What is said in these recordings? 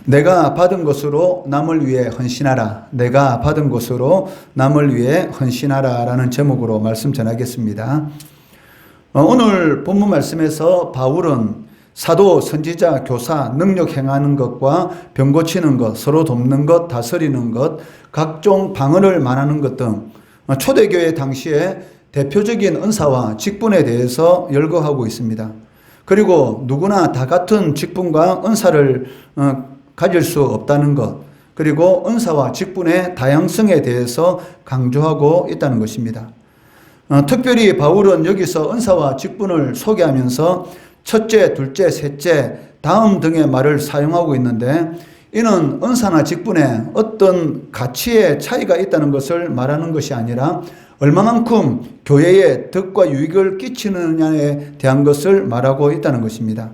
내가 받은 것으로 남을 위해 헌신하라. 내가 받은 것으로 남을 위해 헌신하라 라는 제목으로 말씀 전하겠습니다. 오늘 본문 말씀에서 바울은 사도, 선지자, 교사, 능력 행하는 것과 병 고치는 것, 서로 돕는 것, 다스리는 것, 각종 방언을 말하는 것 등 초대교회 당시에 대표적인 은사와 직분에 대해서 열거하고 있습니다. 그리고 누구나 다 같은 직분과 은사를 가질 수 없다는 것, 그리고 은사와 직분의 다양성에 대해서 강조하고 있다는 것입니다. 특별히 바울은 여기서 은사와 직분을 소개하면서 첫째, 둘째, 셋째, 다음 등의 말을 사용하고 있는데, 이는 은사나 직분에 어떤 가치의 차이가 있다는 것을 말하는 것이 아니라 얼마만큼 교회에 덕과 유익을 끼치느냐에 대한 것을 말하고 있다는 것입니다.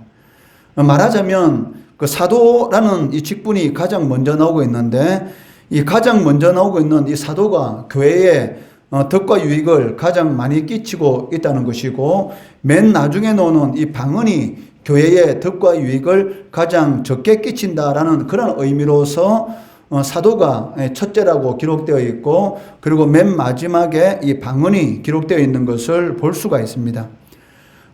말하자면 그 사도라는 이 직분이 가장 먼저 나오고 있는데, 이 가장 먼저 나오고 있는 이 사도가 교회에 덕과 유익을 가장 많이 끼치고 있다는 것이고, 맨 나중에 나오는 이 방언이 교회에 덕과 유익을 가장 적게 끼친다라는 그런 의미로서 사도가 첫째라고 기록되어 있고, 그리고 맨 마지막에 이 방언이 기록되어 있는 것을 볼 수가 있습니다.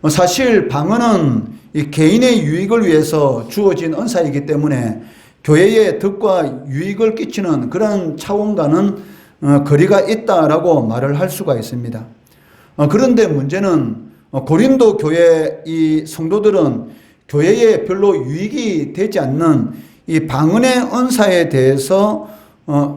사실 방언은 이 개인의 유익을 위해서 주어진 은사이기 때문에 교회에 덕과 유익을 끼치는 그런 차원과는 거리가 있다라고 말을 할 수가 있습니다. 그런데 문제는 고린도 교회 이 성도들은 교회에 별로 유익이 되지 않는 이 방언의 은사에 대해서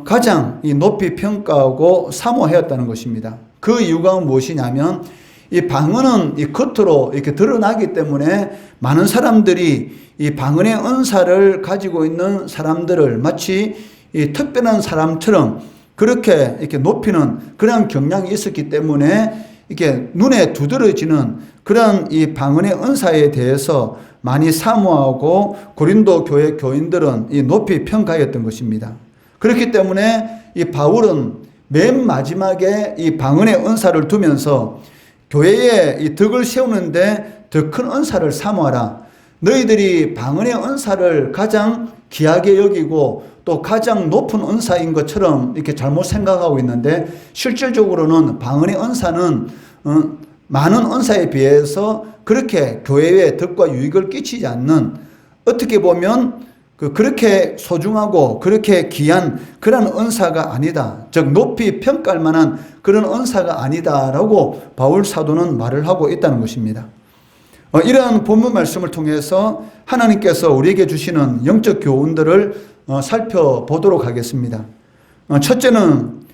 가장 높이 평가하고 사모하였다는 것입니다. 그 이유가 무엇이냐면, 이 방언은 이 겉으로 이렇게 드러나기 때문에 많은 사람들이 이 방언의 은사를 가지고 있는 사람들을 마치 이 특별한 사람처럼 그렇게 이렇게 높이는 그런 경향이 있었기 때문에 이렇게 눈에 두드러지는 그런 이 방언의 은사에 대해서 많이 사모하고 고린도 교회 교인들은 이 높이 평가했던 것입니다. 그렇기 때문에 이 바울은 맨 마지막에 이 방언의 은사를 두면서 교회에 이 덕을 세우는데 더 큰 은사를 사모하라. 너희들이 방언의 은사를 가장 귀하게 여기고 또 가장 높은 은사인 것처럼 이렇게 잘못 생각하고 있는데, 실질적으로는 방언의 은사는 많은 은사에 비해서 그렇게 교회에 덕과 유익을 끼치지 않는, 어떻게 보면 그렇게 소중하고 그렇게 귀한 그런 은사가 아니다. 즉 높이 평가할 만한 그런 은사가 아니다라고 바울 사도는 말을 하고 있다는 것입니다. 이러한 본문 말씀을 통해서 하나님께서 우리에게 주시는 영적 교훈들을 살펴보도록 하겠습니다. 첫째는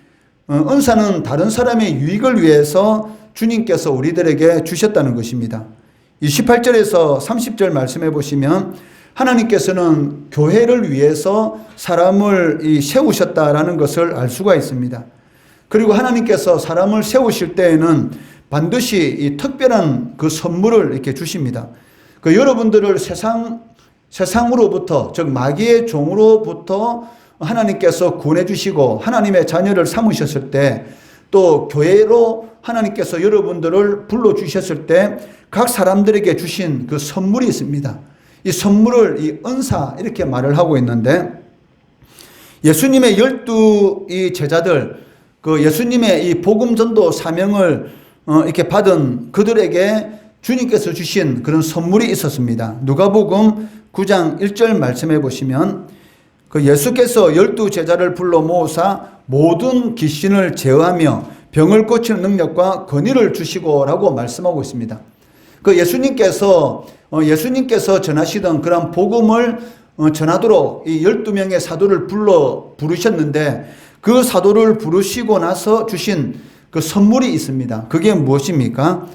은사는 다른 사람의 유익을 위해서 주님께서 우리들에게 주셨다는 것입니다. 28절에서 30절 말씀해 보시면 하나님께서는 교회를 위해서 사람을 세우셨다라는 것을 알 수가 있습니다. 그리고 하나님께서 사람을 세우실 때에는 반드시 이 특별한 그 선물을 이렇게 주십니다. 여러분들을 세상으로부터, 즉 마귀의 종으로부터 하나님께서 구원해 주시고 하나님의 자녀를 삼으셨을 때, 또 교회로 하나님께서 여러분들을 불러주셨을 때 각 사람들에게 주신 그 선물이 있습니다. 이 선물을 이 은사 이렇게 말을 하고 있는데, 예수님의 12 제자들, 예수님의 이 복음 전도 사명을 이렇게 받은 그들에게 주님께서 주신 그런 선물이 있었습니다. 누가복음 9장 1절 말씀해 보시면 예수께서 12 제자를 불러 모으사 모든 귀신을 제어하며 병을 고치는 능력과 권위를 주시고라고 말씀하고 있습니다. 예수님께서 전하시던 그런 복음을 전하도록 이 12명의 사도를 부르셨는데, 그 사도를 부르시고 나서 주신 그 선물이 있습니다. 그게 무엇입니까?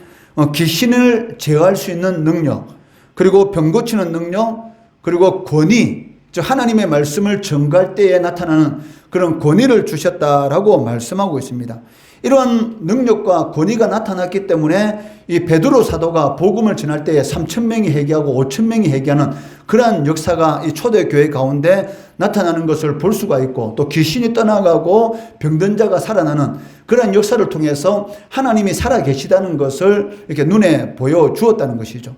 귀신을 제어할 수 있는 능력, 그리고 병 고치는 능력, 그리고 권위, 즉 하나님의 말씀을 전갈 때에 나타나는 그런 권위를 주셨다라고 말씀하고 있습니다. 이러한 능력과 권위가 나타났기 때문에 이 베드로 사도가 복음을 전할 때에 3,000명이 회개하고 5,000명이 회개하는 그러한 역사가 이 초대교회 가운데 나타나는 것을 볼 수가 있고, 또 귀신이 떠나가고 병든 자가 살아나는 그러한 역사를 통해서 하나님이 살아계시다는 것을 이렇게 눈에 보여주었다는 것이죠.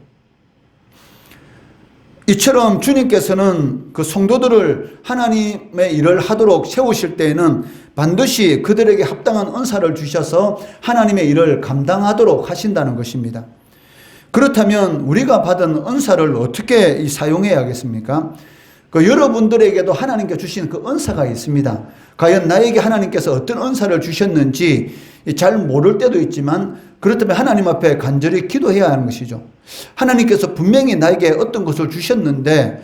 이처럼 주님께서는 그 성도들을 하나님의 일을 하도록 세우실 때에는 반드시 그들에게 합당한 은사를 주셔서 하나님의 일을 감당하도록 하신다는 것입니다. 그렇다면 우리가 받은 은사를 어떻게 사용해야겠습니까? 여러분들에게도 하나님께 주신 그 은사가 있습니다. 과연 나에게 하나님께서 어떤 은사를 주셨는지 잘 모를 때도 있지만, 그렇다면 하나님 앞에 간절히 기도해야 하는 것이죠. 하나님께서 분명히 나에게 어떤 것을 주셨는데,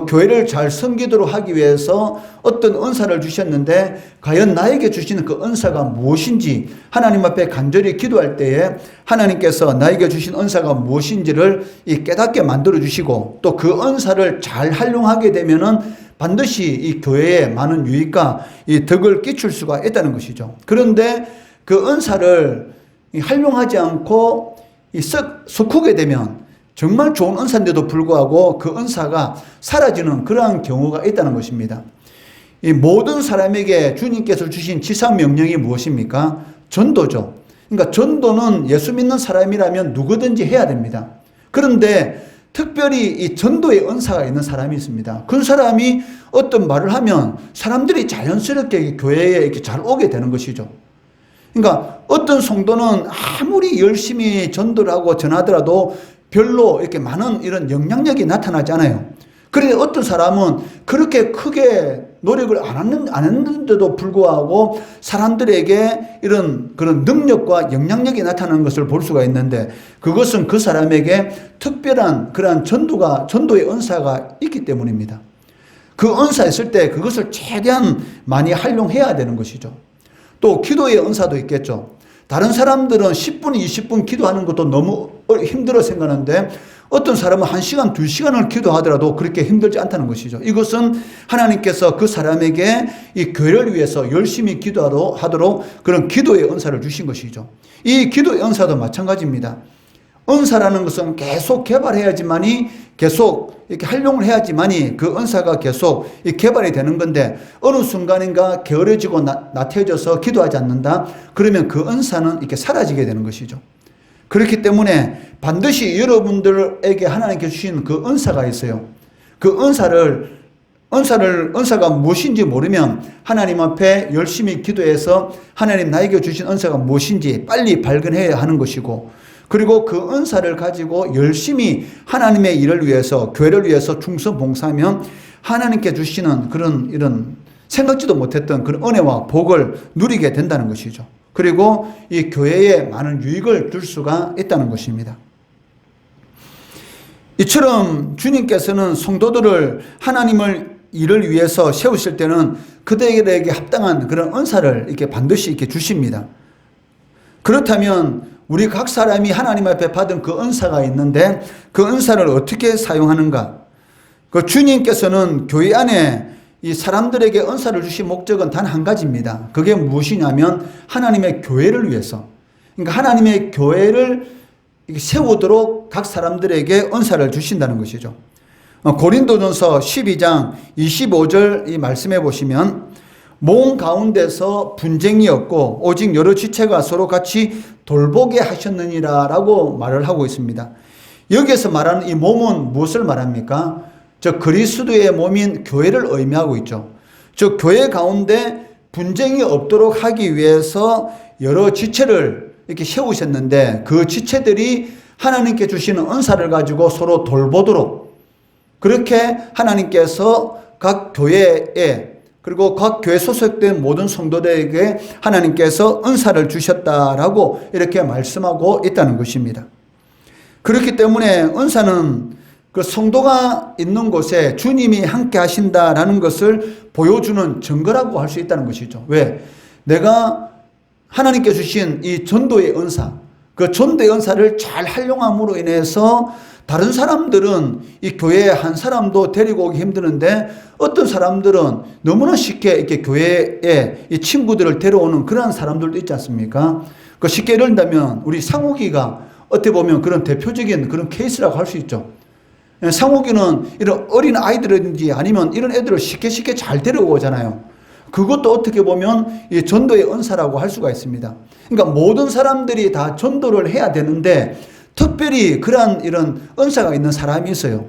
교회를 잘 섬기도록 하기 위해서 어떤 은사를 주셨는데 과연 나에게 주시는 그 은사가 무엇인지 하나님 앞에 간절히 기도할 때에 하나님께서 나에게 주신 은사가 무엇인지를 깨닫게 만들어 주시고, 또 그 은사를 잘 활용하게 되면은 반드시 이 교회에 많은 유익과 이 덕을 끼칠 수가 있다는 것이죠. 그런데 그 은사를 활용하지 않고 썩후게 되면 정말 좋은 은사인데도 불구하고 그 은사가 사라지는 그러한 경우가 있다는 것입니다. 이 모든 사람에게 주님께서 주신 지상명령이 무엇입니까? 전도죠. 그러니까 전도는 예수 믿는 사람이라면 누구든지 해야 됩니다. 그런데 특별히 이 전도의 은사가 있는 사람이 있습니다. 그 사람이 어떤 말을 하면 사람들이 자연스럽게 교회에 이렇게 잘 오게 되는 것이죠. 그러니까 어떤 성도는 아무리 열심히 전도를 하고 전하더라도 별로 이렇게 많은 이런 영향력이 나타나지 않아요. 그런데 어떤 사람은 그렇게 크게 노력을 안 했는데도 불구하고 사람들에게 이런 그런 능력과 영향력이 나타나는 것을 볼 수가 있는데, 그것은 그 사람에게 특별한 그러한 전도의 은사가 있기 때문입니다. 그 은사 있을 때 그것을 최대한 많이 활용해야 되는 것이죠. 또 기도의 은사도 있겠죠. 다른 사람들은 10분, 20분 기도하는 것도 너무 힘들어 생각하는데 어떤 사람은 1시간, 2시간을 기도하더라도 그렇게 힘들지 않다는 것이죠. 이것은 하나님께서 그 사람에게 이 교회를 위해서 열심히 기도하도록 그런 기도의 은사를 주신 것이죠. 이 기도의 은사도 마찬가지입니다. 은사라는 것은 계속 개발해야지만이, 계속 이렇게 활용을 해야지만이 그 은사가 계속 개발이 되는 건데, 어느 순간인가 게으러지고 나태해져서 기도하지 않는다? 그러면 그 은사는 이렇게 사라지게 되는 것이죠. 그렇기 때문에 반드시 여러분들에게 하나님께 주신 그 은사가 있어요. 그 은사가 무엇인지 모르면 하나님 앞에 열심히 기도해서 하나님 나에게 주신 은사가 무엇인지 빨리 발견해야 하는 것이고, 그리고 그 은사를 가지고 열심히 하나님의 일을 위해서, 교회를 위해서 충성 봉사하면 하나님께 주시는 그런 이런 생각지도 못했던 그런 은혜와 복을 누리게 된다는 것이죠. 그리고 이 교회에 많은 유익을 줄 수가 있다는 것입니다. 이처럼 주님께서는 성도들을 하나님을 일을 위해서 세우실 때는 그들에게 합당한 그런 은사를 이렇게 반드시 이렇게 주십니다. 그렇다면 우리 각 사람이 하나님 앞에 받은 그 은사가 있는데 그 은사를 어떻게 사용하는가? 그 주님께서는 교회 안에 이 사람들에게 은사를 주신 목적은 단 한 가지입니다. 그게 무엇이냐면 하나님의 교회를 위해서, 그러니까 하나님의 교회를 세우도록 각 사람들에게 은사를 주신다는 것이죠. 고린도전서 12장 25절 이 말씀해 보시면, 몸 가운데서 분쟁이 없고 오직 여러 지체가 서로 같이 돌보게 하셨느니라 라고 말을 하고 있습니다. 여기에서 말하는 이 몸은 무엇을 말합니까? 저 그리스도의 몸인 교회를 의미하고 있죠. 저 교회 가운데 분쟁이 없도록 하기 위해서 여러 지체를 이렇게 세우셨는데, 그 지체들이 하나님께 주시는 은사를 가지고 서로 돌보도록, 그렇게 하나님께서 각 교회에, 그리고 각 교회 소속된 모든 성도들에게 하나님께서 은사를 주셨다라고 이렇게 말씀하고 있다는 것입니다. 그렇기 때문에 은사는 그 성도가 있는 곳에 주님이 함께 하신다라는 것을 보여주는 증거라고 할 수 있다는 것이죠. 왜? 내가 하나님께 주신 이 전도의 은사, 그 전도의 은사를 잘 활용함으로 인해서 다른 사람들은 이 교회에 한 사람도 데리고 오기 힘드는데 어떤 사람들은 너무나 쉽게 이렇게 교회에 이 친구들을 데려오는 그런 사람들도 있지 않습니까? 그 쉽게 예를 들면 우리 상욱이가 어떻게 보면 그런 대표적인 그런 케이스라고 할 수 있죠. 상욱이는 이런 어린 아이들이든지 아니면 이런 애들을 쉽게 잘 데려오잖아요. 그것도 어떻게 보면 이 전도의 은사라고 할 수가 있습니다. 그러니까 모든 사람들이 다 전도를 해야 되는데 특별히 그러한 이런 은사가 있는 사람이 있어요.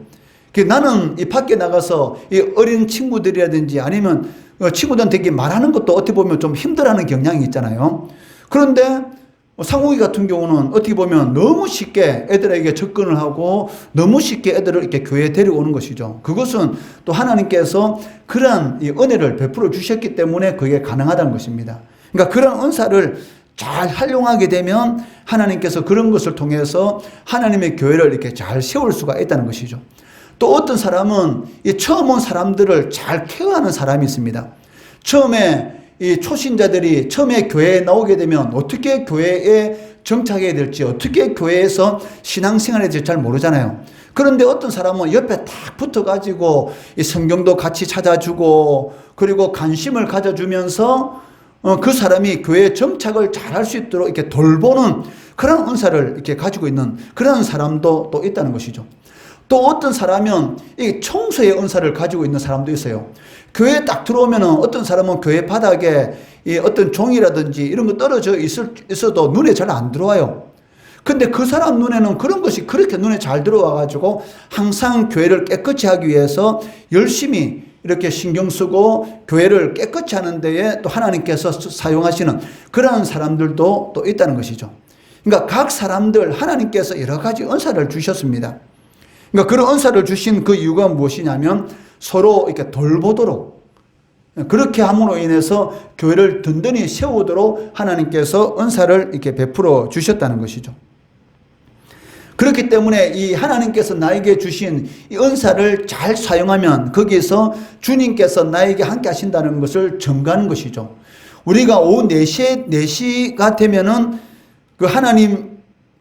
나는 이 밖에 나가서 이 어린 친구들이라든지 아니면 친구들한테 말하는 것도 어떻게 보면 좀 힘들어하는 경향이 있잖아요. 그런데 상욱이 같은 경우는 어떻게 보면 너무 쉽게 애들에게 접근을 하고 너무 쉽게 애들을 이렇게 교회에 데려오는 것이죠. 그것은 또 하나님께서 그러한 이 은혜를 베풀어 주셨기 때문에 그게 가능하다는 것입니다. 그러니까 그런 은사를 잘 활용하게 되면 하나님께서 그런 것을 통해서 하나님의 교회를 이렇게 잘 세울 수가 있다는 것이죠. 또 어떤 사람은 이 처음 온 사람들을 잘 케어하는 사람이 있습니다. 처음에 이 초신자들이 처음에 교회에 나오게 되면 어떻게 교회에 정착해야 될지, 어떻게 교회에서 신앙생활해야 될지 잘 모르잖아요. 그런데 어떤 사람은 옆에 딱 붙어가지고 이 성경도 같이 찾아주고 그리고 관심을 가져주면서 그 사람이 교회 정착을 잘 할 수 있도록 이렇게 돌보는 그런 은사를 이렇게 가지고 있는 그런 사람도 또 있다는 것이죠. 또 어떤 사람은 이 청소의 은사를 가지고 있는 사람도 있어요. 교회에 딱 들어오면 어떤 사람은 교회 바닥에 이 어떤 종이라든지 이런 거 떨어져 있어도 눈에 잘 안 들어와요. 근데 그 사람 눈에는 그런 것이 그렇게 눈에 잘 들어와가지고 항상 교회를 깨끗이 하기 위해서 열심히 이렇게 신경 쓰고 교회를 깨끗이 하는 데에 또 하나님께서 사용하시는 그런 사람들도 또 있다는 것이죠. 그러니까 각 사람들 하나님께서 여러 가지 은사를 주셨습니다. 그러니까 그런 은사를 주신 그 이유가 무엇이냐면 서로 이렇게 돌보도록, 그렇게 함으로 인해서 교회를 든든히 세우도록 하나님께서 은사를 이렇게 베풀어 주셨다는 것이죠. 그렇기 때문에 이 하나님께서 나에게 주신 이 은사를 잘 사용하면 거기에서 주님께서 나에게 함께 하신다는 것을 증거하는 것이죠. 우리가 오후 4시가 되면은 그 하나님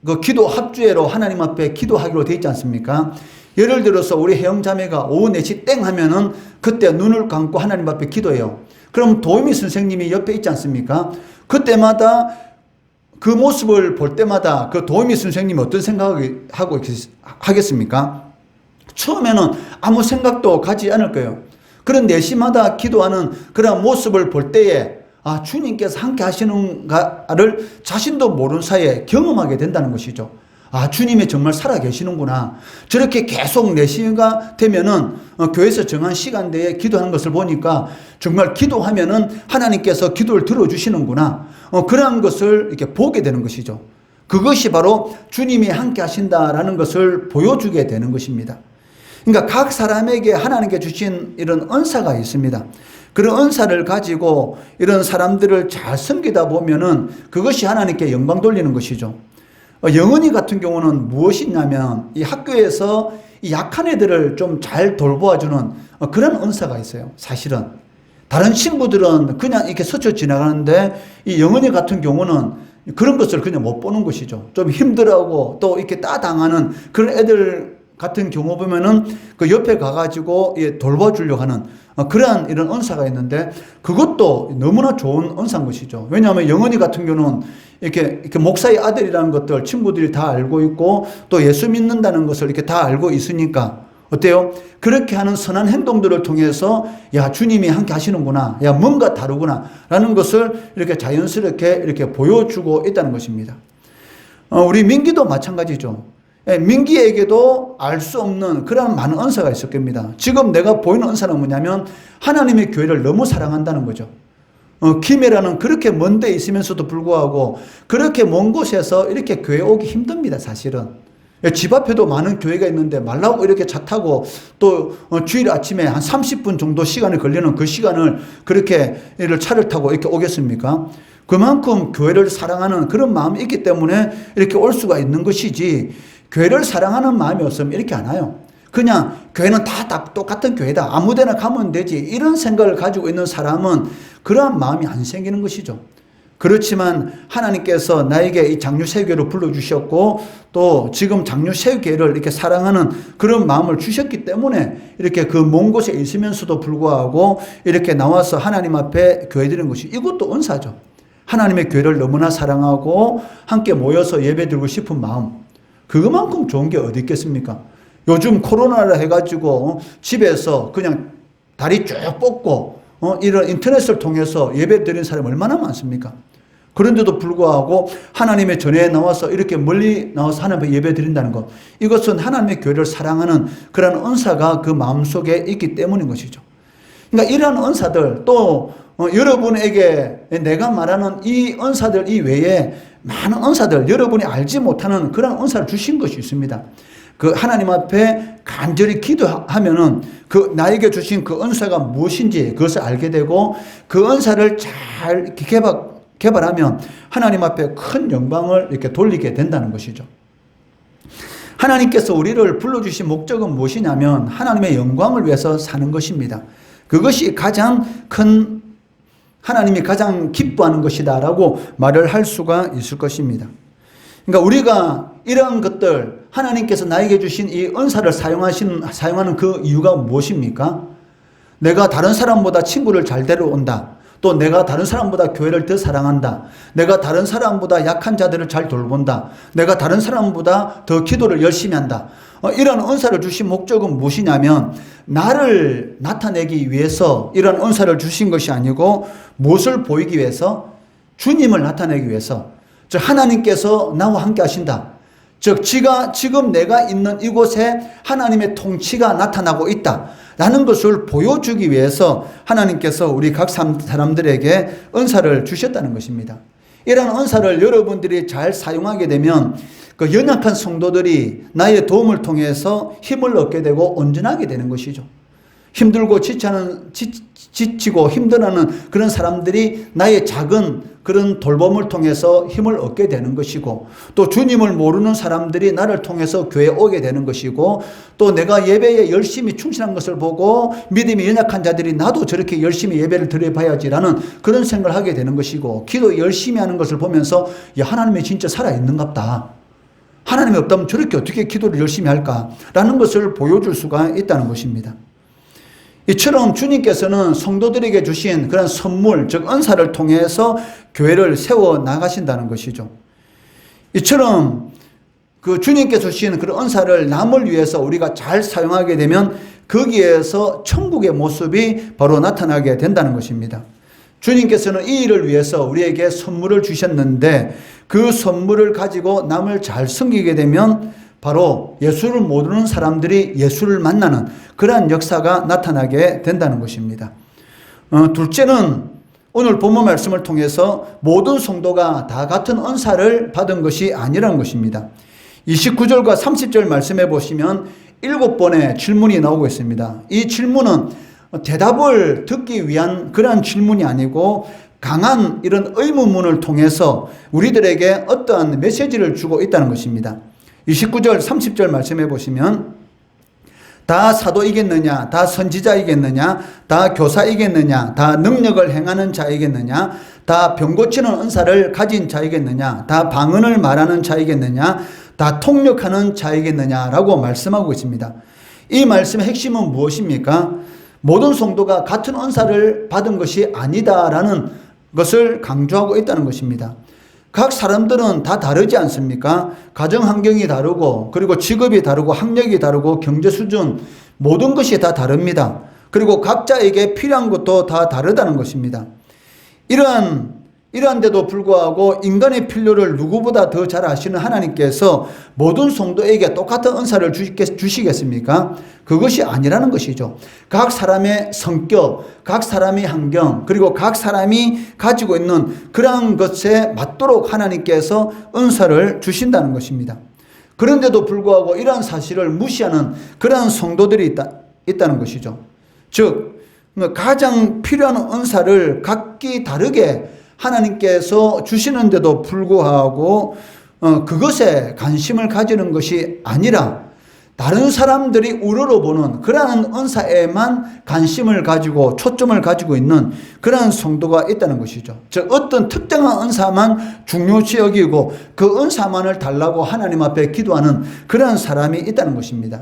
그 기도 합주회로 하나님 앞에 기도하기로 되어 있지 않습니까? 예를 들어서 우리 혜영자매가 오후 4시 땡 하면은 그때 눈을 감고 하나님 앞에 기도해요. 그럼 도우미 선생님이 옆에 있지 않습니까? 그때마다 그 모습을 볼 때마다 그 도우미 선생님이 어떤 생각을 하고 하겠습니까? 처음에는 아무 생각도 가지 않을 거예요. 그런 4시마다 기도하는 그런 모습을 볼 때에 아, 주님께서 함께 하시는가를 자신도 모르는 사이에 경험하게 된다는 것이죠. 아, 주님이 정말 살아 계시는구나. 저렇게 계속 4시가 되면은 교회에서 정한 시간대에 기도하는 것을 보니까 정말 기도하면은 하나님께서 기도를 들어주시는구나. 그러한 것을 이렇게 보게 되는 것이죠. 그것이 바로 주님이 함께 하신다라는 것을 보여주게 되는 것입니다. 그러니까 각 사람에게 하나님께 주신 이런 은사가 있습니다. 그런 은사를 가지고 이런 사람들을 잘 섬기다 보면은 그것이 하나님께 영광 돌리는 것이죠. 영은이 같은 경우는 무엇이냐면 이 학교에서 이 약한 애들을 좀 잘 돌보아주는 그런 은사가 있어요. 사실은 다른 친구들은 그냥 이렇게 스쳐 지나가는데 이 영은이 같은 경우는 그런 것을 그냥 못 보는 것이죠. 좀 힘들어하고 또 이렇게 따당하는 그런 애들 같은 경우 보면은 그 옆에 가가지고 돌봐주려고 하는 그러한 이런 은사가 있는데 그것도 너무나 좋은 은사인 것이죠. 왜냐하면 영은이 같은 경우는 이렇게 목사의 아들이라는 것들 친구들이 다 알고 있고 또 예수 믿는다는 것을 이렇게 다 알고 있으니까 어때요? 그렇게 하는 선한 행동들을 통해서 야, 주님이 함께 하시는구나. 야, 뭔가 다르구나. 라는 것을 이렇게 자연스럽게 이렇게 보여주고 있다는 것입니다. 우리 민기도 마찬가지죠. 민기에게도 알 수 없는 그런 많은 은사가 있을 겁니다. 지금 내가 보이는 은사는 뭐냐면 하나님의 교회를 너무 사랑한다는 거죠. 김해라는 그렇게 먼 데 있으면서도 불구하고 그렇게 먼 곳에서 이렇게 교회 오기 힘듭니다. 사실은. 집 앞에도 많은 교회가 있는데 말라고 이렇게 차 타고 또 주일 아침에 한 30분 정도 시간이 걸리는 그 시간을 그렇게 차를 타고 이렇게 오겠습니까? 그만큼 교회를 사랑하는 그런 마음이 있기 때문에 이렇게 올 수가 있는 것이지 교회를 사랑하는 마음이 없으면 이렇게 안 와요. 그냥 교회는 다 똑같은 교회다. 아무데나 가면 되지. 이런 생각을 가지고 있는 사람은 그러한 마음이 안 생기는 것이죠. 그렇지만 하나님께서 나에게 이 장류새교회를 불러주셨고 또 지금 장류새교회를 이렇게 사랑하는 그런 마음을 주셨기 때문에 이렇게 그 먼 곳에 있으면서도 불구하고 이렇게 나와서 하나님 앞에 교회 드리는 것이 이것도 은사죠. 하나님의 교회를 너무나 사랑하고 함께 모여서 예배드리고 싶은 마음. 그것만큼 좋은 게 어디 있겠습니까? 요즘 코로나를 해가지고 집에서 그냥 다리 쭉 뻗고 이런 인터넷을 통해서 예배 드리는 사람이 얼마나 많습니까? 그런데도 불구하고 하나님의 전에 나와서 이렇게 멀리 나와서 하나님 앞에 예배 드린다는 것. 이것은 하나님의 교회를 사랑하는 그런 은사가 그 마음속에 있기 때문인 것이죠. 그러니까 이러한 은사들 또 여러분에게 내가 말하는 이 은사들 이외에 많은 은사들 여러분이 알지 못하는 그런 은사를 주신 것이 있습니다. 그 하나님 앞에 간절히 기도하면은 그 나에게 주신 그 은사가 무엇인지 그것을 알게 되고 그 은사를 잘 개발하면 하나님 앞에 큰 영광을 이렇게 돌리게 된다는 것이죠. 하나님께서 우리를 불러주신 목적은 무엇이냐면 하나님의 영광을 위해서 사는 것입니다. 그것이 가장 큰 하나님이 가장 기뻐하는 것이다라고 말을 할 수가 있을 것입니다. 그러니까 우리가 이런 것들 하나님께서 나에게 주신 이 은사를 사용하는 그 이유가 무엇입니까? 내가 다른 사람보다 친구를 잘 데려온다. 또 내가 다른 사람보다 교회를 더 사랑한다. 내가 다른 사람보다 약한 자들을 잘 돌본다. 내가 다른 사람보다 더 기도를 열심히 한다. 이런 은사를 주신 목적은 무엇이냐면 나를 나타내기 위해서 이런 은사를 주신 것이 아니고 무엇을 보이기 위해서? 주님을 나타내기 위해서. 즉 하나님께서 나와 함께 하신다. 즉 지금 내가 있는 이곳에 하나님의 통치가 나타나고 있다 라는 것을 보여주기 위해서 하나님께서 우리 각 사람들에게 은사를 주셨다는 것입니다. 이런 은사를 여러분들이 잘 사용하게 되면 그 연약한 성도들이 나의 도움을 통해서 힘을 얻게 되고 온전하게 되는 것이죠. 힘들고 지치고 힘들어하는 그런 사람들이 나의 작은 그런 돌봄을 통해서 힘을 얻게 되는 것이고 또 주님을 모르는 사람들이 나를 통해서 교회에 오게 되는 것이고 또 내가 예배에 열심히 충실한 것을 보고 믿음이 연약한 자들이 나도 저렇게 열심히 예배를 드려봐야지라는 그런 생각을 하게 되는 것이고 기도 열심히 하는 것을 보면서 야 하나님이 진짜 살아있는갑다. 하나님이 없다면 저렇게 어떻게 기도를 열심히 할까라는 것을 보여줄 수가 있다는 것입니다. 이처럼 주님께서는 성도들에게 주신 그런 선물, 즉 은사를 통해서 교회를 세워 나가신다는 것이죠. 이처럼 그 주님께서 주신 그런 은사를 남을 위해서 우리가 잘 사용하게 되면 거기에서 천국의 모습이 바로 나타나게 된다는 것입니다. 주님께서는 이 일을 위해서 우리에게 선물을 주셨는데 그 선물을 가지고 남을 잘 섬기게 되면 바로 예수를 모르는 사람들이 예수를 만나는 그러한 역사가 나타나게 된다는 것입니다. 둘째는 오늘 본문 말씀을 통해서 모든 성도가 다 같은 은사를 받은 것이 아니라는 것입니다. 29절과 30절 말씀해 보시면 7번의 질문이 나오고 있습니다. 이 질문은 대답을 듣기 위한 그러한 질문이 아니고 강한 이런 의문문을 통해서 우리들에게 어떠한 메시지를 주고 있다는 것입니다. 29절 30절 말씀해 보시면 다 사도이겠느냐, 다 선지자이겠느냐, 다 교사이겠느냐, 다 능력을 행하는 자이겠느냐, 다 병 고치는 은사를 가진 자이겠느냐, 다 방언을 말하는 자이겠느냐, 다 통역하는 자이겠느냐라고 말씀하고 있습니다. 이 말씀의 핵심은 무엇입니까? 모든 성도가 같은 은사를 받은 것이 아니다라는 것을 강조하고 있다는 것입니다. 각 사람들은 다 다르지 않습니까? 가정 환경이 다르고 그리고 직업이 다르고 학력이 다르고 경제 수준 모든 것이 다 다릅니다. 그리고 각자에게 필요한 것도 다 다르다는 것입니다. 이러한데도 불구하고 인간의 필요를 누구보다 더 잘 아시는 하나님께서 모든 성도에게 똑같은 은사를 주시겠습니까? 그것이 아니라는 것이죠. 각 사람의 성격, 각 사람의 환경, 그리고 각 사람이 가지고 있는 그러한 것에 맞도록 하나님께서 은사를 주신다는 것입니다. 그런데도 불구하고 이러한 사실을 무시하는 그러한 성도들이 있다는 것이죠. 즉 가장 필요한 은사를 각기 다르게 하나님께서 주시는데도 불구하고 그것에 관심을 가지는 것이 아니라 다른 사람들이 우러러보는 그러한 은사에만 관심을 가지고 초점을 가지고 있는 그러한 성도가 있다는 것이죠. 즉 어떤 특정한 은사만 중요시 여기고 그 은사만을 달라고 하나님 앞에 기도하는 그러한 사람이 있다는 것입니다.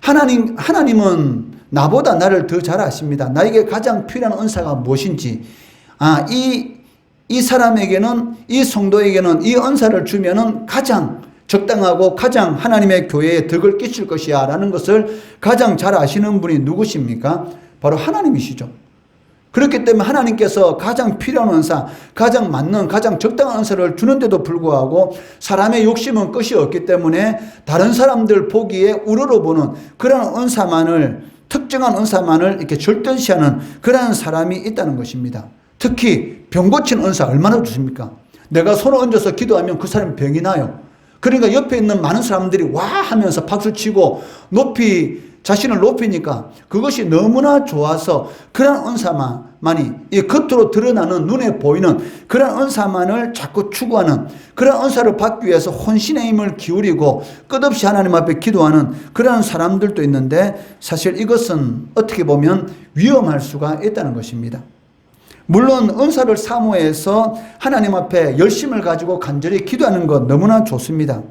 하나님은 나보다 나를 더 잘 아십니다. 나에게 가장 필요한 은사가 무엇인지 이 사람에게는 이 성도에게는 이 은사를 주면은 가장 적당하고 가장 하나님의 교회에 덕을 끼칠 것이야 라는 것을 가장 잘 아시는 분이 누구십니까? 바로 하나님이시죠. 그렇기 때문에 하나님께서 가장 필요한 은사, 가장 맞는, 가장 적당한 은사를 주는데도 불구하고 사람의 욕심은 끝이 없기 때문에 다른 사람들 보기에 우러러보는 그런 은사만을, 특정한 은사만을 이렇게 절대시하는 그런 사람이 있다는 것입니다. 특히 병 고치는 은사 얼마나 좋습니까? 내가 손을 얹어서 기도하면 그 사람이 병이 나요. 그러니까 옆에 있는 많은 사람들이 와 하면서 박수치고 자신을 높이니까 그것이 너무나 좋아서 그런 은사만이 이 겉으로 드러나는 눈에 보이는 그런 은사만을 자꾸 추구하는, 그런 은사를 받기 위해서 혼신의 힘을 기울이고 끝없이 하나님 앞에 기도하는 그런 사람들도 있는데, 사실 이것은 어떻게 보면 위험할 수가 있다는 것입니다. 물론 은사를 사모해서 하나님 앞에 열심을 가지고 간절히 기도하는 것 너무나 좋습니다.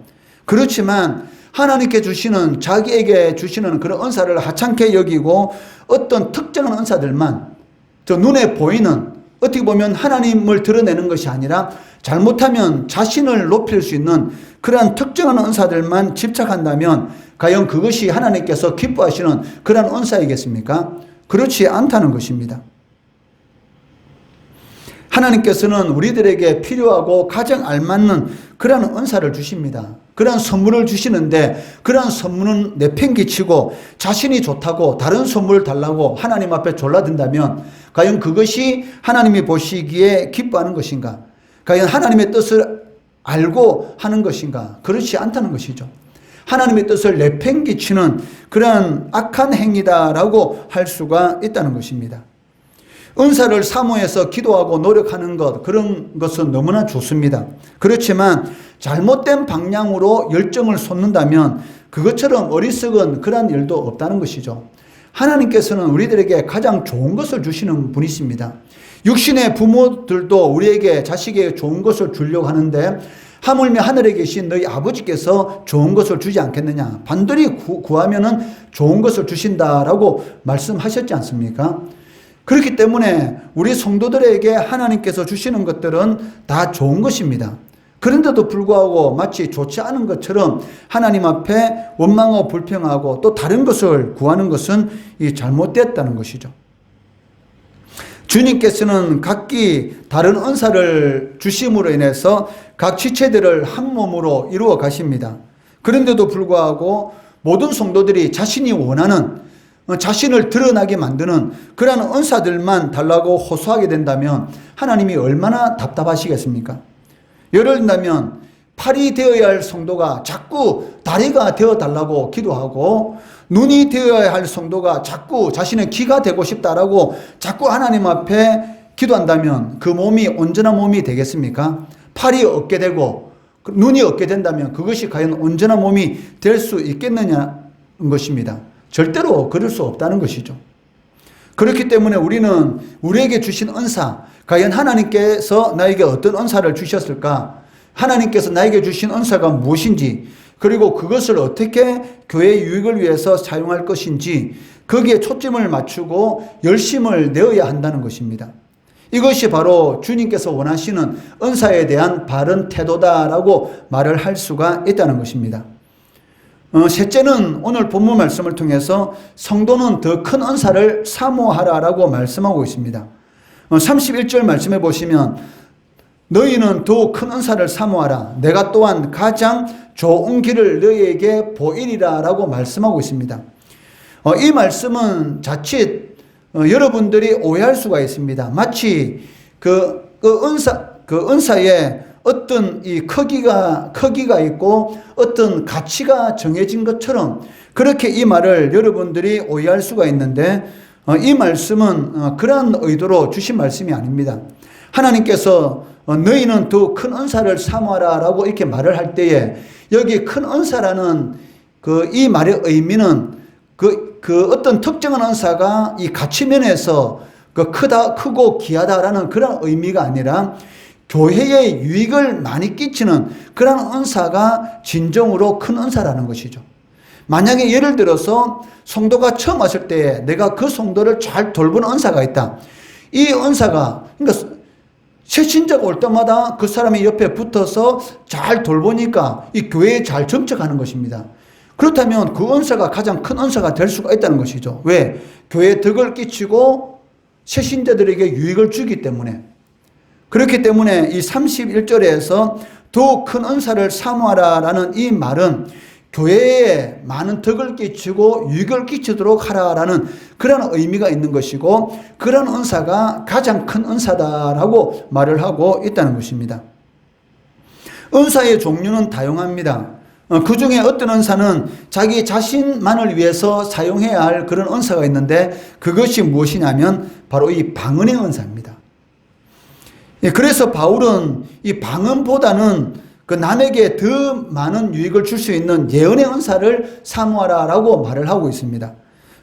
그렇지만 하나님께 주시는, 자기에게 주시는 그런 은사를 하찮게 여기고 어떤 특정한 은사들만, 저 눈에 보이는, 어떻게 보면 하나님을 드러내는 것이 아니라 잘못하면 자신을 높일 수 있는 그러한 특정한 은사들만 집착한다면 과연 그것이 하나님께서 기뻐하시는 그러한 은사이겠습니까? 그렇지 않다는 것입니다. 하나님께서는 우리들에게 필요하고 가장 알맞는 그런 은사를 주십니다. 그런 선물을 주시는데 그런 선물은 내팽개치고 자신이 좋다고 다른 선물을 달라고 하나님 앞에 졸라든다면 과연 그것이 하나님이 보시기에 기뻐하는 것인가? 과연 하나님의 뜻을 알고 하는 것인가? 그렇지 않다는 것이죠. 하나님의 뜻을 내팽개치는 그런 악한 행위다라고 할 수가 있다는 것입니다. 은사를 사모해서 기도하고 노력하는 것, 그런 것은 너무나 좋습니다. 그렇지만 잘못된 방향으로 열정을 쏟는다면 그것처럼 어리석은 그런 일도 없다는 것이죠. 하나님께서는 우리들에게 가장 좋은 것을 주시는 분이십니다. 육신의 부모들도 우리에게, 자식에게 좋은 것을 주려고 하는데 하물며 하늘에 계신 너희 아버지께서 좋은 것을 주지 않겠느냐. 반드시 구하면은 좋은 것을 주신다라고 말씀하셨지 않습니까? 그렇기 때문에 우리 성도들에게 하나님께서 주시는 것들은 다 좋은 것입니다. 그런데도 불구하고 마치 좋지 않은 것처럼 하나님 앞에 원망하고 불평하고 또 다른 것을 구하는 것은 잘못됐다는 것이죠. 주님께서는 각기 다른 은사를 주심으로 인해서 각 지체들을 한 몸으로 이루어 가십니다. 그런데도 불구하고 모든 성도들이 자신이 원하는, 자신을 드러나게 만드는 그러한 은사들만 달라고 호소하게 된다면 하나님이 얼마나 답답하시겠습니까? 예를 들면 팔이 되어야 할 성도가 자꾸 다리가 되어달라고 기도하고, 눈이 되어야 할 성도가 자꾸 자신의 귀가 되고 싶다라고 자꾸 하나님 앞에 기도한다면 그 몸이 온전한 몸이 되겠습니까? 팔이 얻게 되고 눈이 얻게 된다면 그것이 과연 온전한 몸이 될 수 있겠느냐는 것입니다. 절대로 그럴 수 없다는 것이죠. 그렇기 때문에 우리는 우리에게 주신 은사, 과연 하나님께서 나에게 어떤 은사를 주셨을까? 하나님께서 나에게 주신 은사가 무엇인지, 그리고 그것을 어떻게 교회의 유익을 위해서 사용할 것인지 거기에 초점을 맞추고 열심을 내어야 한다는 것입니다. 이것이 바로 주님께서 원하시는 은사에 대한 바른 태도다라고 말을 할 수가 있다는 것입니다. 셋째는 오늘 본문 말씀을 통해서 성도는 더 큰 은사를 사모하라라고 말씀하고 있습니다. 31절 말씀해 보시면 너희는 더 큰 은사를 사모하라. 내가 또한 가장 좋은 길을 너희에게 보이리라 라고 말씀하고 있습니다. 이 말씀은 자칫 여러분들이 오해할 수가 있습니다. 마치 그 은사에 어떤 이 크기가 있고 어떤 가치가 정해진 것처럼 그렇게 이 말을 여러분들이 오해할 수가 있는데, 이 말씀은 그러한 의도로 주신 말씀이 아닙니다. 하나님께서 너희는 더 큰 은사를 사모하라 라고 이렇게 말을 할 때에 여기 큰 은사라는 이 말의 의미는 그 어떤 특정한 은사가 이 가치면에서 크고 귀하다라는 그런 의미가 아니라 교회에 유익을 많이 끼치는 그런 은사가 진정으로 큰 은사라는 것이죠. 만약에 예를 들어서 성도가 처음 왔을 때 내가 그 성도를 잘 돌보는 은사가 있다. 이 은사가, 그러니까 새 신자가 올 때마다 그 사람이 옆에 붙어서 잘 돌보니까 이 교회에 잘 정착하는 것입니다. 그렇다면 그 은사가 가장 큰 은사가 될 수가 있다는 것이죠. 왜? 교회에 덕을 끼치고 새신자들에게 유익을 주기 때문에, 그렇기 때문에 이 31절에서 더욱 큰 은사를 사모하라 라는 이 말은 교회에 많은 덕을 끼치고 유익을 끼치도록 하라라는 그런 의미가 있는 것이고, 그런 은사가 가장 큰 은사다라고 말을 하고 있다는 것입니다. 은사의 종류는 다양합니다. 그 중에 어떤 은사는 자기 자신만을 위해서 사용해야 할 그런 은사가 있는데, 그것이 무엇이냐면 바로 이 방언의 은사입니다. 그래서 바울은 이 방언보다는 그 남에게 더 많은 유익을 줄 수 있는 예언의 은사를 사모하라라고 말을 하고 있습니다.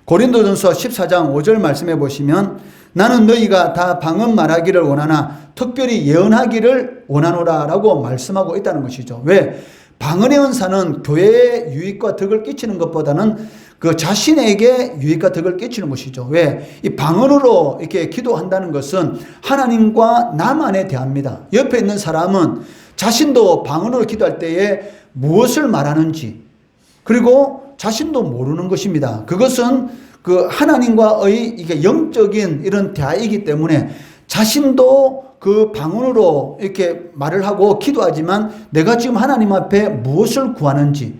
고린도전서 14장 5절 말씀해 보시면, 나는 너희가 다 방언 말하기를 원하나 특별히 예언하기를 원하노라라고 말씀하고 있다는 것이죠. 왜? 방언의 은사는 교회에 유익과 덕을 끼치는 것보다는 그 자신에게 유익과 덕을 끼치는 것이죠. 왜? 이 방언으로 이렇게 기도한다는 것은 하나님과 나만에 대합니다. 옆에 있는 사람은 자신도 방언으로 기도할 때에 무엇을 말하는지, 그리고 자신도 모르는 것입니다. 그것은 그 하나님과의 이게 영적인 이런 대화이기 때문에 자신도 그 방언으로 이렇게 말을 하고 기도하지만 내가 지금 하나님 앞에 무엇을 구하는지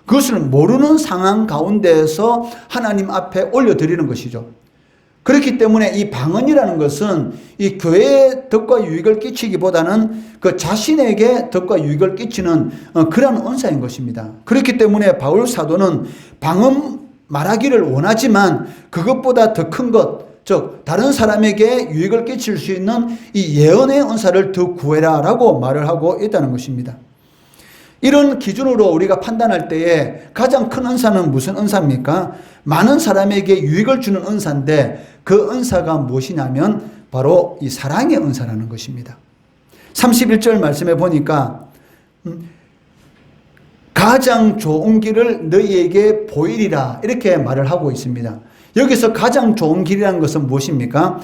그것을 모르는 상황 가운데에서 하나님 앞에 올려드리는 것이죠. 그렇기 때문에 이 방언이라는 것은 이 교회에 덕과 유익을 끼치기보다는 그 자신에게 덕과 유익을 끼치는 그런 은사인 것입니다. 그렇기 때문에 바울 사도는 방언 말하기를 원하지만 그것보다 더 큰 것, 즉 다른 사람에게 유익을 끼칠 수 있는 이 예언의 은사를 더 구해라라고 말을 하고 있다는 것입니다. 이런 기준으로 우리가 판단할 때에 가장 큰 은사는 무슨 은사입니까? 많은 사람에게 유익을 주는 은사인데, 그 은사가 무엇이냐면 바로 이 사랑의 은사라는 것입니다. 31절 말씀해 보니까 가장 좋은 길을 너희에게 보이리라 이렇게 말을 하고 있습니다. 여기서 가장 좋은 길이라는 것은 무엇입니까?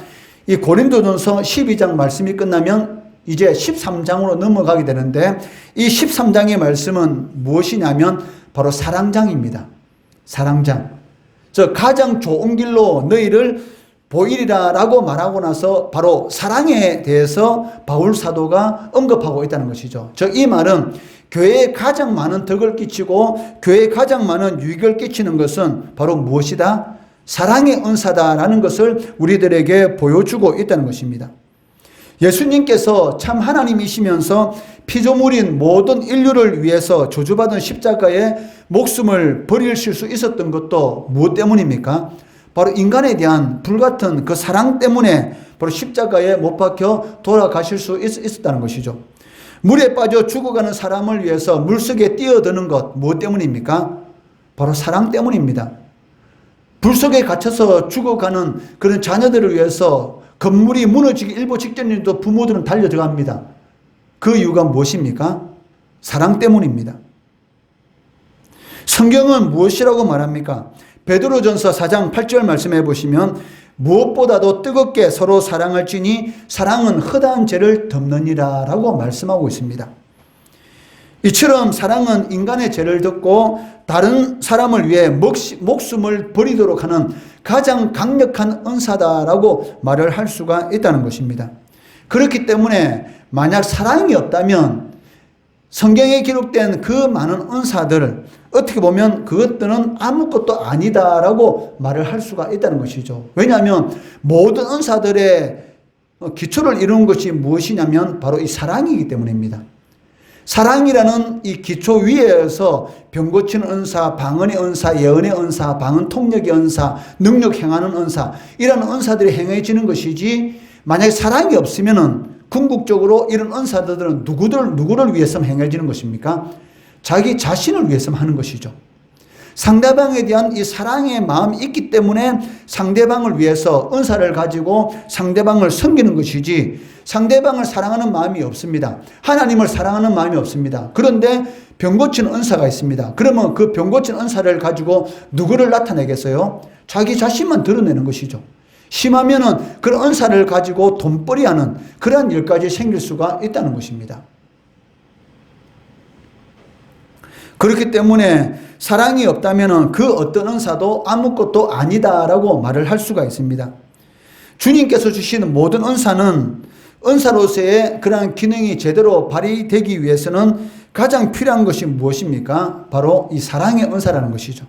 이 고린도전서 12장 말씀이 끝나면 이제 13장으로 넘어가게 되는데, 이 13장의 말씀은 무엇이냐면 바로 사랑장입니다. 사랑장. 저 가장 좋은 길로 너희를 보이리라 라고 말하고 나서 바로 사랑에 대해서 바울 사도가 언급하고 있다는 것이죠. 즉 이 말은 교회에 가장 많은 덕을 끼치고 교회에 가장 많은 유익을 끼치는 것은 바로 무엇이다? 사랑의 은사다라는 것을 우리들에게 보여주고 있다는 것입니다. 예수님께서 참 하나님이시면서 피조물인 모든 인류를 위해서 저주받은 십자가에 목숨을 버리실 수 있었던 것도 무엇 때문입니까? 바로 인간에 대한 불같은 그 사랑 때문에 바로 십자가에 못 박혀 돌아가실 수 있었다는 것이죠. 물에 빠져 죽어가는 사람을 위해서 물속에 뛰어드는 것 무엇 때문입니까? 바로 사랑 때문입니다. 불 속에 갇혀서 죽어가는 그런 자녀들을 위해서 건물이 무너지기 일보 직전에도 부모들은 달려 들어갑니다. 그 이유가 무엇입니까? 사랑 때문입니다. 성경은 무엇이라고 말합니까? 베드로전서 4장 8절 말씀해 보시면, 무엇보다도 뜨겁게 서로 사랑할지니 사랑은 허다한 죄를 덮느니라 라고 말씀하고 있습니다. 이처럼 사랑은 인간의 죄를 덮고 다른 사람을 위해 목숨을 버리도록 하는 가장 강력한 은사다라고 말을 할 수가 있다는 것입니다. 그렇기 때문에 만약 사랑이 없다면 성경에 기록된 그 많은 은사들, 어떻게 보면 그것들은 아무것도 아니다라고 말을 할 수가 있다는 것이죠. 왜냐하면 모든 은사들의 기초를 이루는 것이 무엇이냐면 바로 이 사랑이기 때문입니다. 사랑이라는 이 기초 위에서 병 고치는 은사, 방언의 은사, 예언의 은사, 방언 통역의 은사, 능력 행하는 은사, 이런 은사들이 행해지는 것이지, 만약에 사랑이 없으면은 궁극적으로 이런 은사들은 누구를 위해서 행해지는 것입니까? 자기 자신을 위해서 하는 것이죠. 상대방에 대한 이 사랑의 마음이 있기 때문에 상대방을 위해서 은사를 가지고 상대방을 섬기는 것이지, 상대방을 사랑하는 마음이 없습니다. 하나님을 사랑하는 마음이 없습니다. 그런데 병 고치는 은사가 있습니다. 그러면 그 병 고치는 은사를 가지고 누구를 나타내겠어요? 자기 자신만 드러내는 것이죠. 심하면은 그런 은사를 가지고 돈벌이하는 그런 일까지 생길 수가 있다는 것입니다. 그렇기 때문에 사랑이 없다면 그 어떤 은사도 아무것도 아니다라고 말을 할 수가 있습니다. 주님께서 주시는 모든 은사는 은사로서의 그러한 기능이 제대로 발휘되기 위해서는 가장 필요한 것이 무엇입니까? 바로 이 사랑의 은사라는 것이죠.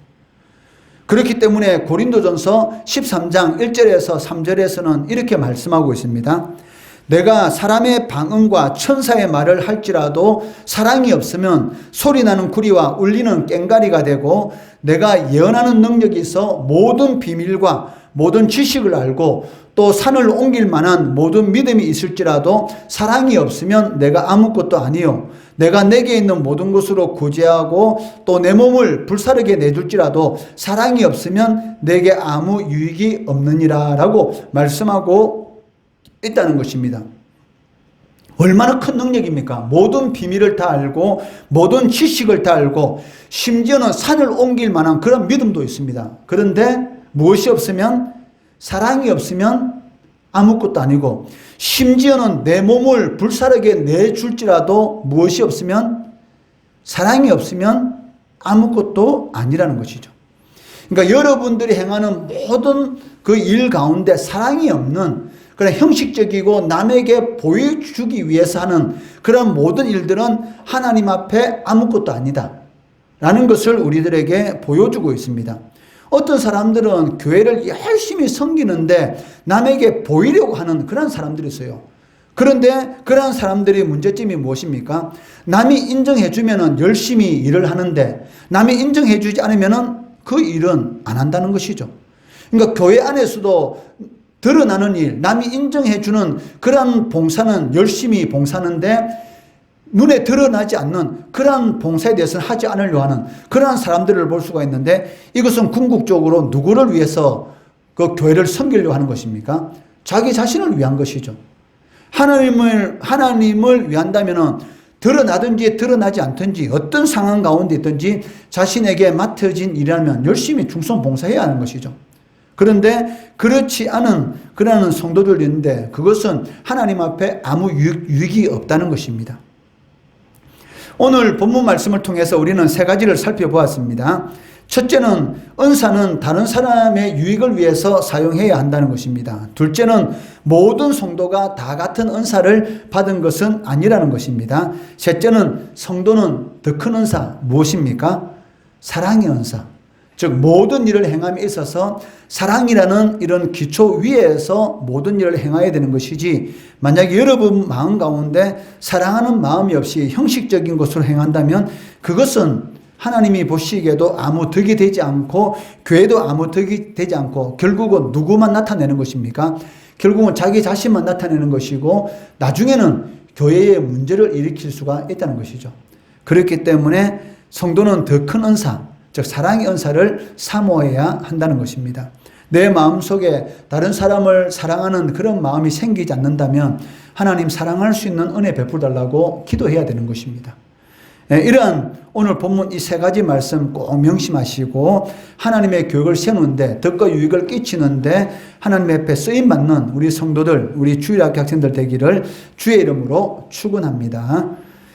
그렇기 때문에 고린도전서 13장 1절에서 3절에서는 이렇게 말씀하고 있습니다. 내가 사람의 방언과 천사의 말을 할지라도 사랑이 없으면 소리나는 구리와 울리는 꽹과리가 되고, 내가 예언하는 능력이 있어 모든 비밀과 모든 지식을 알고 또 산을 옮길 만한 모든 믿음이 있을지라도 사랑이 없으면 내가 아무것도 아니요, 내가 내게 있는 모든 것으로 구제하고 또 내 몸을 불사르게 내줄지라도 사랑이 없으면 내게 아무 유익이 없느니라 라고 말씀하고 있다는 것입니다. 얼마나 큰 능력입니까? 모든 비밀을 다 알고 모든 지식을 다 알고 심지어는 산을 옮길 만한 그런 믿음도 있습니다. 그런데 무엇이 없으면, 사랑이 없으면 아무것도 아니고, 심지어는 내 몸을 불사르게 내줄지라도 무엇이 없으면, 사랑이 없으면 아무것도 아니라는 것이죠. 그러니까 여러분들이 행하는 모든 그 일 가운데 사랑이 없는 그런 형식적이고 남에게 보여주기 위해서 하는 그런 모든 일들은 하나님 앞에 아무것도 아니다 라는 것을 우리들에게 보여주고 있습니다. 어떤 사람들은 교회를 열심히 섬기는데 남에게 보이려고 하는 그런 사람들이 있어요. 그런데 그런 사람들의 문제점이 무엇입니까? 남이 인정해주면 열심히 일을 하는데 남이 인정해주지 않으면 그 일은 안 한다는 것이죠. 그러니까 교회 안에서도 드러나는 일, 남이 인정해주는 그런 봉사는 열심히 봉사하는데 눈에 드러나지 않는 그러한 봉사에 대해서는 하지 않으려 하는 그러한 사람들을 볼 수가 있는데, 이것은 궁극적으로 누구를 위해서 그 교회를 섬기려고 하는 것입니까? 자기 자신을 위한 것이죠. 하나님을 위한다면은 드러나든지 드러나지 않든지 어떤 상황 가운데 있든지 자신에게 맡겨진 일이라면 열심히 충성 봉사해야 하는 것이죠. 그런데 그렇지 않은 그러한 성도들이 있는데 그것은 하나님 앞에 아무 유익이 없다는 것입니다. 오늘 본문 말씀을 통해서 우리는 세 가지를 살펴보았습니다. 첫째는 은사는 다른 사람의 유익을 위해서 사용해야 한다는 것입니다. 둘째는 모든 성도가 다 같은 은사를 받은 것은 아니라는 것입니다. 셋째는 성도는 더 큰 은사 무엇입니까? 사랑의 은사. 즉 모든 일을 행함에 있어서 사랑이라는 이런 기초 위에서 모든 일을 행해야 되는 것이지, 만약에 여러분 마음 가운데 사랑하는 마음이 없이 형식적인 것으로 행한다면 그것은 하나님이 보시기에도 아무 득이 되지 않고 교회도 아무 득이 되지 않고 결국은 누구만 나타내는 것입니까? 결국은 자기 자신만 나타내는 것이고 나중에는 교회의 문제를 일으킬 수가 있다는 것이죠. 그렇기 때문에 성도는 더 큰 은사, 즉 사랑의 은사를 사모해야 한다는 것입니다. 내 마음속에 다른 사람을 사랑하는 그런 마음이 생기지 않는다면 하나님 사랑할 수 있는 은혜 베풀달라고 기도해야 되는 것입니다. 이러한 오늘 본문 이 세 가지 말씀 꼭 명심하시고 하나님의 교육을 세우는데, 덕과 유익을 끼치는데 하나님 앞에 쓰임받는 우리 성도들, 우리 주일학교 학생들 되기를 주의 이름으로 축원합니다.